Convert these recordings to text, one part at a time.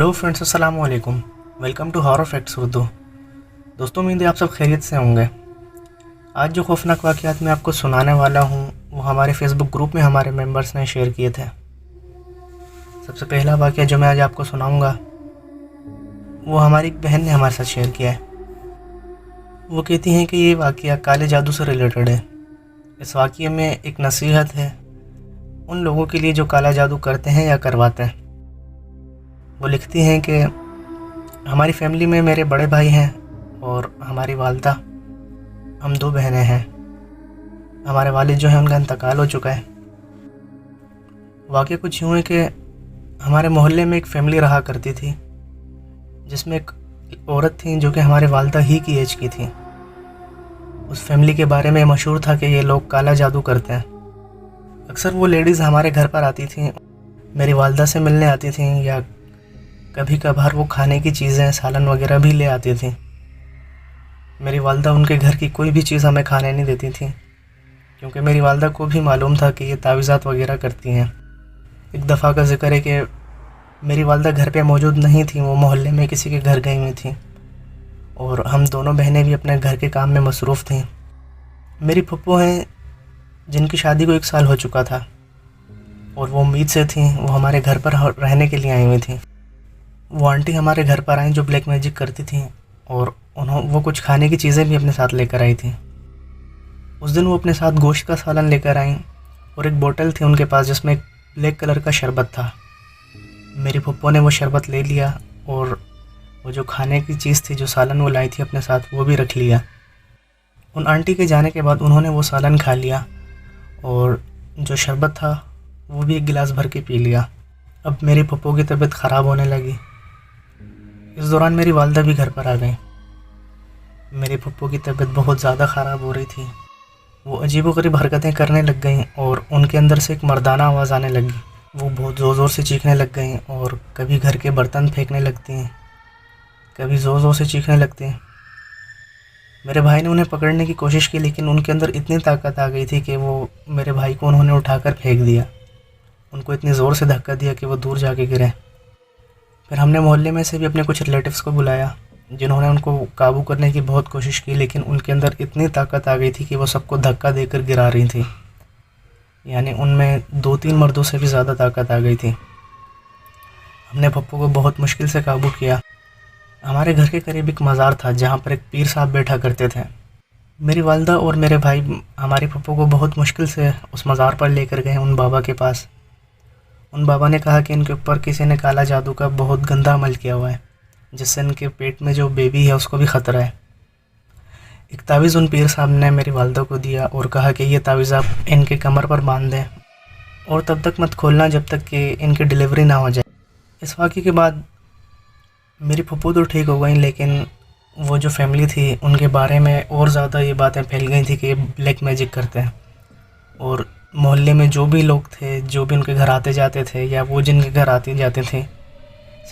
Hello friends, अस्सलाम वालेकुम। Welcome to horror facts Urdu. दोस्तों, उम्मीद है आप सब खैरियत से होंगे। आज जो खौफनाक वाक़यात मैं आपको सुनाने वाला हूँ वो हमारे फेसबुक ग्रुप में हमारे मेंबर्स ने शेयर किए थे। सबसे पहला वाक़या जो मैं आज आपको सुनाऊँगा वो हमारी एक बहन ने हमारे साथ शेयर किया है। वो कहती हैं कि ये वाक़या काले जादू से रिलेटेड है। इस वाक़ये में एक नसीहत है उन लोगों के लिए जो काला जादू करते हैं या करवाते हैं। वो लिखती हैं कि हमारी फैमिली में मेरे बड़े भाई हैं और हमारी वालदा, हम 2 बहनें हैं। हमारे वालिद जो हैं उनका इंतकाल हो चुका है। वाक़या कुछ यूँ है कि हमारे मोहल्ले में एक फ़ैमिली रहा करती थी जिसमें एक औरत थी जो कि हमारे वालदा ही की एज की थी। उस फैमिली के बारे में मशहूर था कि ये लोग काला जादू करते हैं। अक्सर वो लेडीज़ हमारे घर पर आती थीं, मेरी वालदा से मिलने आती थीं या कभी कभार वो खाने की चीज़ें, सालन वगैरह भी ले आती थी। मेरी वालदा उनके घर की कोई भी चीज़ हमें खाने नहीं देती थी क्योंकि मेरी वालदा को भी मालूम था कि ये तावीज़ात वगैरह करती हैं। एक दफ़ा का ज़िक्र है कि मेरी वालदा घर पे मौजूद नहीं थी, वो मोहल्ले में किसी के घर गई हुई थी और हम दोनों बहनें भी अपने घर के काम में मसरूफ़ थीं। मेरी फुप्पो हैं जिनकी शादी को 1 साल हो चुका था और वो उम्मीद से थी, वो हमारे घर पर रहने के लिए आई हुई थी। वो आंटी हमारे घर पर आई जो ब्लैक मैजिक करती थी और वो कुछ खाने की चीज़ें भी अपने साथ लेकर आई थी। उस दिन वो अपने साथ गोश्त का सालन लेकर आई और एक बोतल थी उनके पास जिसमें एक ब्लैक कलर का शरबत था। मेरी फुप्पो ने वो शरबत ले लिया और वो जो खाने की चीज़ थी, जो सालन वो लाई थी अपने साथ, वो भी रख लिया। उन आंटी के जाने के बाद उन्होंने वो सालन खा लिया और जो शरबत था वो भी 1 गिलास भर के पी लिया। अब मेरी फुप्पो की तबीयत ख़राब होने लगी। इस दौरान मेरी वालदा भी घर पर आ गई। मेरी फुप्पो की तबीयत बहुत ज़्यादा ख़राब हो रही थी। वो अजीबोगरीब हरकतें करने लग गईं और उनके अंदर से एक मर्दाना आवाज़ आने लगी। वो बहुत ज़ोर ज़ोर से चीखने लग गईं और कभी घर के बर्तन फेंकने लगती हैं, कभी ज़ोर ज़ोर से चीखने लगती हैं। मेरे भाई ने उन्हें पकड़ने की कोशिश की लेकिन उनके अंदर इतनी ताकत आ गई थी कि वो मेरे भाई को उन्होंने उठाकर फेंक दिया। उनको इतनी ज़ोर से धक्का दिया कि वो दूर जाके गिरे। फिर हमने मोहल्ले में से भी अपने कुछ रिलेटिव्स को बुलाया जिन्होंने उनको काबू करने की बहुत कोशिश की लेकिन उनके अंदर इतनी ताकत आ गई थी कि वो सबको धक्का देकर गिरा रही थी। यानी उनमें 2-3 मर्दों से भी ज़्यादा ताकत आ गई थी। हमने पप्पू को बहुत मुश्किल से काबू किया। हमारे घर के करीब एक मज़ार था जहाँ पर एक पीर साहब बैठा करते थे। मेरी वालदा और मेरे भाई हमारी पप्पू को बहुत मुश्किल से उस मज़ार पर लेकर गए उन बाबा के पास। उन बाबा ने कहा कि इनके ऊपर किसी ने काला जादू का बहुत गंदा अमल किया हुआ है जिससे इनके पेट में जो बेबी है उसको भी ख़तरा है। एक तावीज़ उन पीर साहब ने मेरी वालदा को दिया और कहा कि ये तावीज़ आप इनके कमर पर बांध दें और तब तक मत खोलना जब तक कि इनकी डिलीवरी ना हो जाए। इस वाक़े के बाद मेरी फुप्पो तो ठीक हो गई लेकिन वो जो फैमिली थी उनके बारे में और ज़्यादा ये बातें फैल गई थी कि ये ब्लैक मैजिक करते हैं और मोहल्ले में जो भी लोग थे, जो भी उनके घर आते जाते थे या वो जिनके घर आते जाते थे,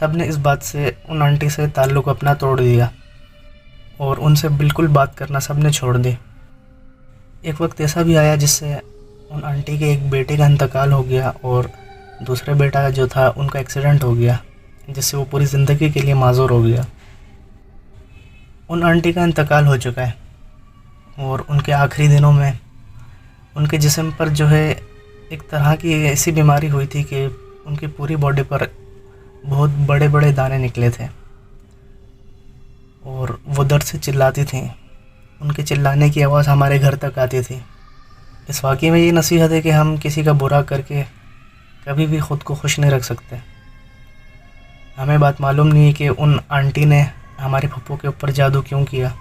सब ने इस बात से उन आंटी से ताल्लुक़ अपना तोड़ दिया और उनसे बिल्कुल बात करना सब ने छोड़ दी। एक वक्त ऐसा भी आया जिससे उन आंटी के एक बेटे का इंतकाल हो गया और दूसरे बेटा जो था उनका एक्सीडेंट हो गया जिससे वो पूरी ज़िंदगी के लिए माजूर हो गया। उन आंटी का इंतकाल हो चुका है और उनके आखिरी दिनों में उनके जिस्म पर जो है एक तरह की ऐसी बीमारी हुई थी कि उनकी पूरी बॉडी पर बहुत बड़े बड़े दाने निकले थे और वो दर्द से चिल्लाती थीं। उनके चिल्लाने की आवाज़ हमारे घर तक आती थी। इस वाक़ये में ये नसीहत है कि हम किसी का बुरा करके कभी भी ख़ुद को खुश नहीं रख सकते। हमें बात मालूम नहीं है कि उन आंटी ने हमारे पप्पू के ऊपर जादू क्यों किया।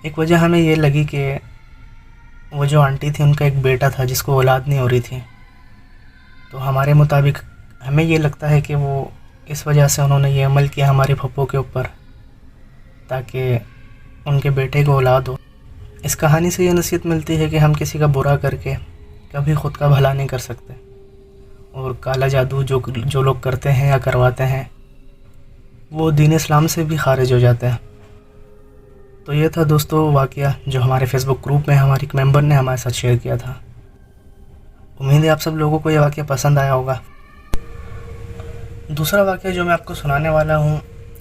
एक वजह हमें ये लगी कि वो जो आंटी थी उनका एक बेटा था जिसको औलाद नहीं हो रही थी, तो हमारे मुताबिक हमें ये लगता है कि वो इस वजह से उन्होंने ये अमल किया हमारे पप्पू के ऊपर ताकि उनके बेटे को औलाद हो। इस कहानी से ये नसीहत मिलती है कि हम किसी का बुरा करके कभी ख़ुद का भला नहीं कर सकते और काला जादू जो लोग करते हैं या करवाते हैं वो दीन इस्लाम से भी खारिज हो जाते हैं। तो ये था दोस्तों वाक़या जो हमारे फेसबुक ग्रुप में हमारी एक मेंबर ने हमारे साथ शेयर किया था। उम्मीद है आप सब लोगों को ये वाक़या पसंद आया होगा। दूसरा वाक़या जो मैं आपको सुनाने वाला हूँ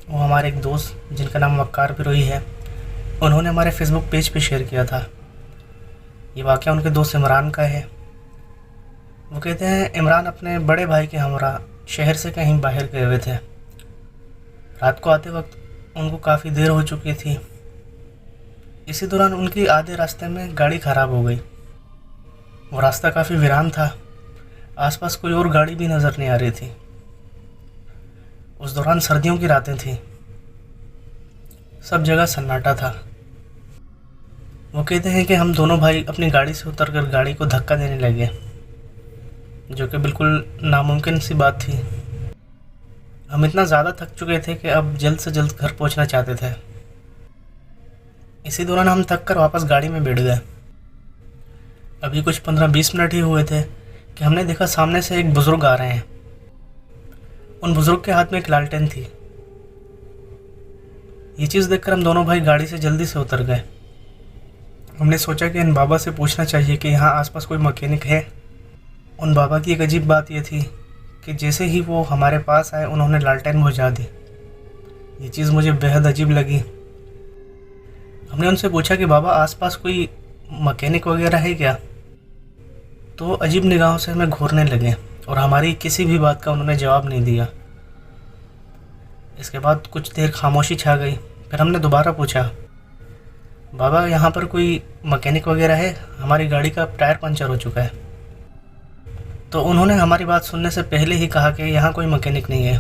वो हमारे एक दोस्त जिनका नाम वक़ार बिरोई है, उन्होंने हमारे फेसबुक पेज पे शेयर किया था। ये वाक़या उनके दोस्त इमरान का है। वो कहते हैं इमरान अपने बड़े भाई के हमरा शहर से कहीं बाहर गए हुए थे। रात को आते वक्त उनको काफ़ी देर हो चुकी थी। इसी दौरान उनकी आधे रास्ते में गाड़ी ख़राब हो गई। वो रास्ता काफ़ी वीरान था, आसपास कोई और गाड़ी भी नज़र नहीं आ रही थी। उस दौरान सर्दियों की रातें थीं, सब जगह सन्नाटा था। वो कहते हैं कि हम दोनों भाई अपनी गाड़ी से उतरकर गाड़ी को धक्का देने लगे, जो कि बिल्कुल नामुमकिन सी बात थी। हम इतना ज़्यादा थक चुके थे कि अब जल्द से जल्द घर पहुंचना चाहते थे। इसी दौरान हम थक कर वापस गाड़ी में बैठ गए। अभी कुछ 15-20 मिनट ही हुए थे कि हमने देखा सामने से एक बुज़ुर्ग आ रहे हैं। उन बुज़ुर्ग के हाथ में एक लालटेन थी। ये चीज़ देखकर हम दोनों भाई गाड़ी से जल्दी से उतर गए। हमने सोचा कि इन बाबा से पूछना चाहिए कि यहाँ आसपास कोई मैकेनिक है। उन बाबा की एक अजीब बात ये थी कि जैसे ही वो हमारे पास आए उन्होंने लालटेन बुझा दी। ये चीज़ मुझे बेहद अजीब लगी। हमने उनसे पूछा कि बाबा आसपास कोई मैकेनिक वगैरह है क्या? तो वो अजीब निगाहों से हमें घूरने लगे और हमारी किसी भी बात का उन्होंने जवाब नहीं दिया। इसके बाद कुछ देर खामोशी छा गई। फिर हमने दोबारा पूछा, बाबा यहाँ पर कोई मैकेनिक वगैरह है? हमारी गाड़ी का टायर पंचर हो चुका है। तो उन्होंने हमारी बात सुनने से पहले ही कहा कि यहाँ कोई मैकेनिक नहीं है।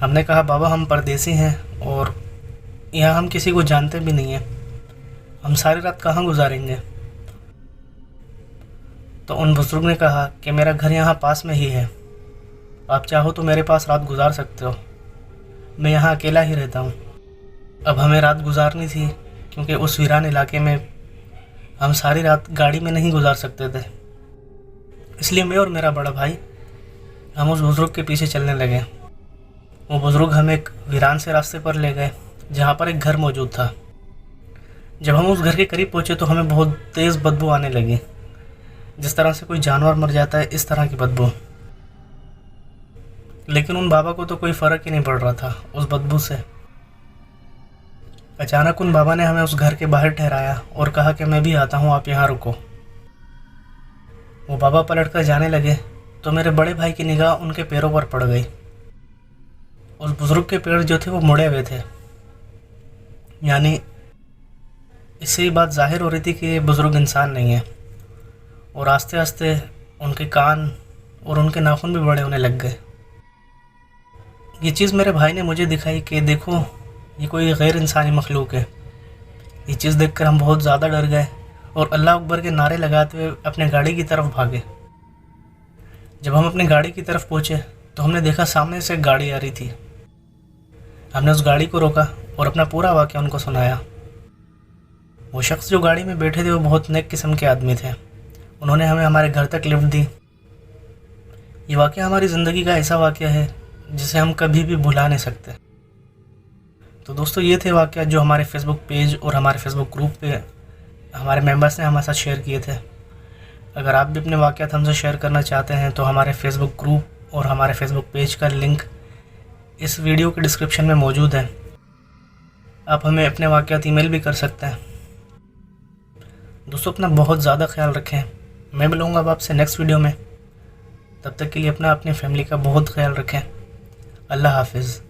हमने कहा, बाबा हम परदेसी हैं और यहाँ हम किसी को जानते भी नहीं हैं, हम सारी रात कहाँ गुजारेंगे? तो उन बुजुर्ग ने कहा कि मेरा घर यहाँ पास में ही है, आप चाहो तो मेरे पास रात गुजार सकते हो, मैं यहाँ अकेला ही रहता हूँ। अब हमें रात गुजारनी थी क्योंकि उस वीरान इलाके में हम सारी रात गाड़ी में नहीं गुजार सकते थे। इसलिए मैं और मेरा बड़ा भाई हम उस बुज़ुर्ग के पीछे चलने लगे। वो बुज़ुर्ग हमें एक वीरान से रास्ते पर ले गए जहाँ पर एक घर मौजूद था। जब हम उस घर के करीब पहुँचे तो हमें बहुत तेज़ बदबू आने लगी, जिस तरह से कोई जानवर मर जाता है इस तरह की बदबू। लेकिन उन बाबा को तो कोई फ़र्क ही नहीं पड़ रहा था उस बदबू से। अचानक उन बाबा ने हमें उस घर के बाहर ठहराया और कहा कि मैं भी आता हूँ, आप यहाँ रुको। वो बाबा पलट कर जाने लगे तो मेरे बड़े भाई की निगाह उनके पैरों पर पड़ गई। उस बुज़ुर्ग के पैर जो थे वो मुड़े हुए थे, यानी इससे ये बात जाहिर हो रही थी कि ये बुज़ुर्ग इंसान नहीं है। और आस्ते आस्ते उनके कान और उनके नाखून भी बड़े होने लग गए। ये चीज़ मेरे भाई ने मुझे दिखाई कि देखो ये कोई गैर इंसानी मखलूक है। ये चीज़ देखकर हम बहुत ज़्यादा डर गए और अल्लाह अकबर के नारे लगाते हुए अपने गाड़ी की तरफ भागे। जब हम अपनी गाड़ी की तरफ पहुँचे तो हमने देखा सामने से एक गाड़ी आ रही थी। हमने उस गाड़ी को रोका और अपना पूरा वाक़या उनको सुनाया। वो शख्स जो गाड़ी में बैठे थे वो बहुत नेक किस्म के आदमी थे। उन्होंने हमें हमारे घर तक लिफ्ट दी। ये वाक़या हमारी ज़िंदगी का ऐसा वाक़या है जिसे हम कभी भी भुला नहीं सकते। तो दोस्तों ये थे वाक़या जो हमारे फेसबुक पेज और हमारे फेसबुक ग्रुप पे हमारे मेंबर्स ने हमारे साथ शेयर किए थे। अगर आप भी अपने वाक़यात हमसे शेयर करना चाहते हैं तो हमारे फेसबुक ग्रुप और हमारे फेसबुक पेज का लिंक इस वीडियो के डिस्क्रिप्शन में मौजूद है। आप हमें अपने वाक़यात ईमेल भी कर सकते हैं। दोस्तों अपना बहुत ज़्यादा ख्याल रखें। मैं मिलूँगा अब आपसे नेक्स्ट वीडियो में। तब तक के लिए अपनी फैमिली का बहुत ख्याल रखें। अल्लाह हाफिज़।